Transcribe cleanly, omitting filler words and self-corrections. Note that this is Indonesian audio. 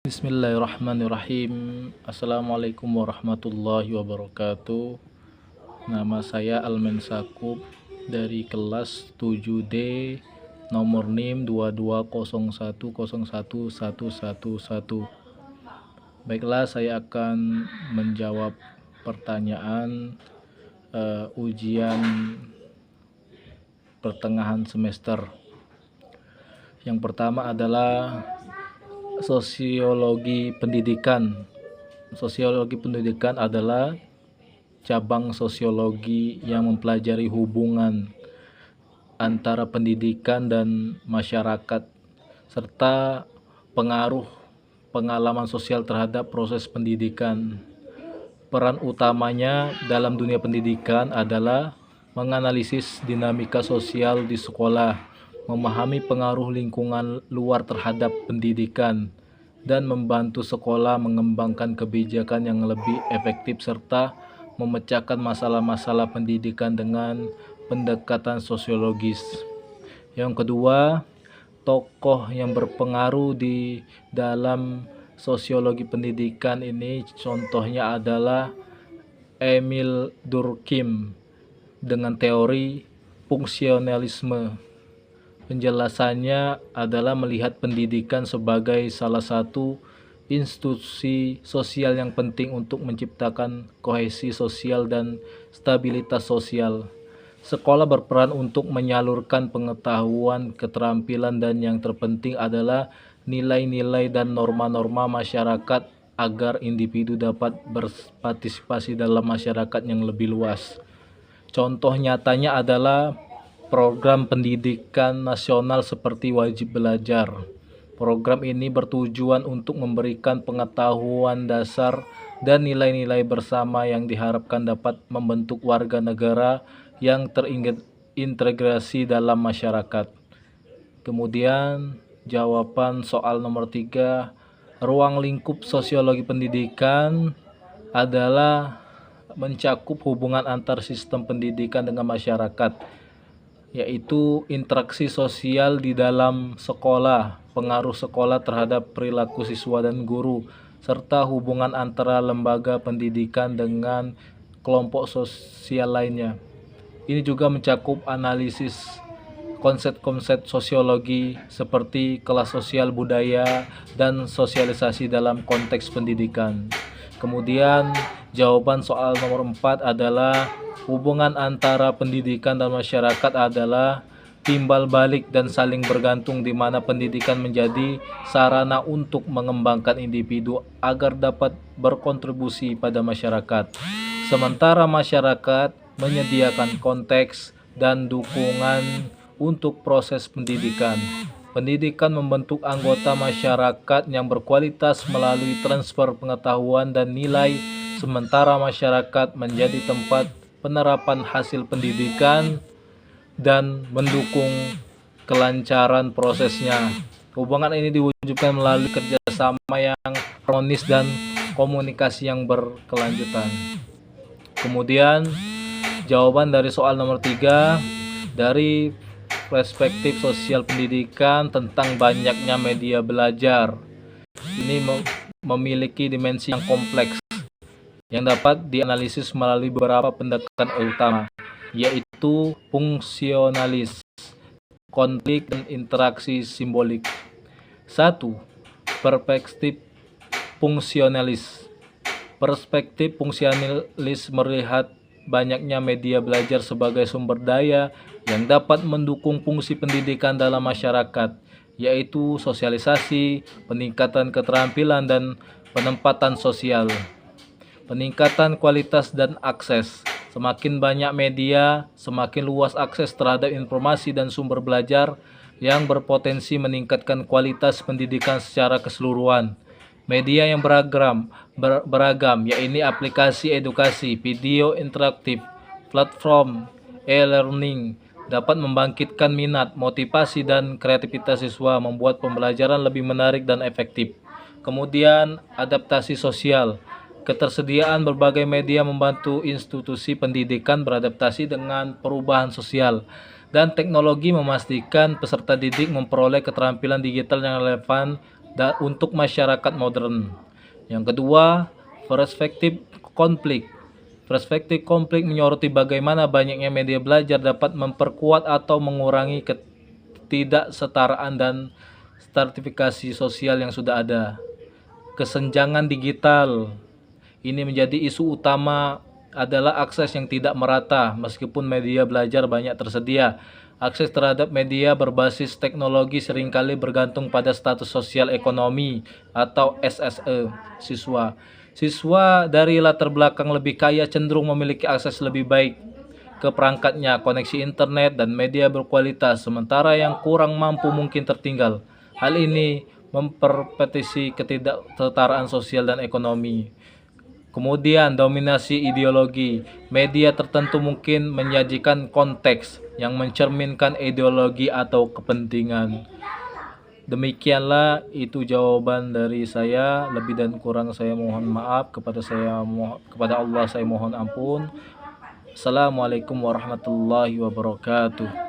Bismillahirrahmanirrahim. Assalamualaikum warahmatullahi wabarakatuh. Nama saya Almen Sakub dari kelas 7D, nomor NIM 2201011111. Baiklah, saya akan menjawab pertanyaan ujian pertengahan semester. Yang pertama adalah sosiologi pendidikan. Sosiologi pendidikan adalah cabang sosiologi yang mempelajari hubungan antara pendidikan dan masyarakat serta pengaruh pengalaman sosial terhadap proses pendidikan. Peran utamanya dalam dunia pendidikan adalah menganalisis dinamika sosial di sekolah, memahami pengaruh lingkungan luar terhadap pendidikan, dan membantu sekolah mengembangkan kebijakan yang lebih efektif serta memecahkan masalah-masalah pendidikan dengan pendekatan sosiologis. Yang kedua, tokoh yang berpengaruh di dalam sosiologi pendidikan ini contohnya adalah Emil Durkheim dengan teori fungsionalisme. Penjelasannya adalah melihat pendidikan sebagai salah satu institusi sosial yang penting untuk menciptakan kohesi sosial dan stabilitas sosial. Sekolah berperan untuk menyalurkan pengetahuan, keterampilan, dan yang terpenting adalah nilai-nilai dan norma-norma masyarakat agar individu dapat berpartisipasi dalam masyarakat yang lebih luas. Contoh nyatanya adalah program pendidikan nasional seperti Wajib Belajar. Program ini bertujuan untuk memberikan pengetahuan dasar dan nilai-nilai bersama yang diharapkan dapat membentuk warga negara yang terintegrasi dalam masyarakat. Kemudian jawaban soal nomor 3, ruang lingkup sosiologi pendidikan adalah mencakup hubungan antar sistem pendidikan dengan masyarakat, yaitu interaksi sosial di dalam sekolah, pengaruh sekolah terhadap perilaku siswa dan guru, serta hubungan antara lembaga pendidikan dengan kelompok sosial lainnya. Ini juga mencakup analisis konsep-konsep sosiologi seperti kelas sosial, budaya, dan sosialisasi dalam konteks pendidikan. Kemudian jawaban soal nomor 4 adalah hubungan antara pendidikan dan masyarakat adalah timbal balik dan saling bergantung, di mana pendidikan menjadi sarana untuk mengembangkan individu agar dapat berkontribusi pada masyarakat. Sementara masyarakat menyediakan konteks dan dukungan untuk proses pendidikan. Pendidikan membentuk anggota masyarakat yang berkualitas melalui transfer pengetahuan dan nilai, sementara masyarakat menjadi tempat penerapan hasil pendidikan dan mendukung kelancaran prosesnya. Hubungan ini diwujudkan melalui kerjasama yang harmonis dan komunikasi yang berkelanjutan. Kemudian jawaban dari soal nomor 3, dari perspektif sosial pendidikan tentang banyaknya media belajar. Ini memiliki dimensi yang kompleks yang dapat dianalisis melalui beberapa pendekatan utama, yaitu fungsionalis, konflik, dan interaksi simbolik. 1. Perspektif fungsionalis. Perspektif fungsionalis melihat banyaknya media belajar sebagai sumber daya yang dapat mendukung fungsi pendidikan dalam masyarakat, yaitu sosialisasi, peningkatan keterampilan, dan penempatan sosial. Peningkatan kualitas dan akses. Semakin banyak media, semakin luas akses terhadap informasi dan sumber belajar yang berpotensi meningkatkan kualitas pendidikan secara keseluruhan. Media yang beragam, yaitu aplikasi edukasi, video interaktif, platform e-learning dapat membangkitkan minat, motivasi, dan kreativitas siswa, membuat pembelajaran lebih menarik dan efektif. Kemudian adaptasi sosial. Ketersediaan berbagai media membantu institusi pendidikan beradaptasi dengan perubahan sosial, dan teknologi memastikan peserta didik memperoleh keterampilan digital yang relevan untuk masyarakat modern. Yang kedua, perspektif konflik. Perspektif konflik menyoroti bagaimana banyaknya media belajar dapat memperkuat atau mengurangi ketidaksetaraan dan stratifikasi sosial yang sudah ada. Kesenjangan digital. Ini menjadi isu utama adalah akses yang tidak merata meskipun media belajar banyak tersedia. Akses terhadap media berbasis teknologi seringkali bergantung pada status sosial ekonomi atau SSE siswa. Siswa dari latar belakang lebih kaya cenderung memiliki akses lebih baik ke perangkatnya, koneksi internet, dan media berkualitas, sementara yang kurang mampu mungkin tertinggal. Hal ini memperpetisi ketidaksetaraan sosial dan ekonomi. Kemudian dominasi ideologi. Media tertentu mungkin menyajikan konteks yang mencerminkan ideologi atau kepentingan. Demikianlah itu jawaban dari saya. Lebih dan kurang saya mohon maaf. Kepada Allah saya mohon ampun. Assalamualaikum warahmatullahi wabarakatuh.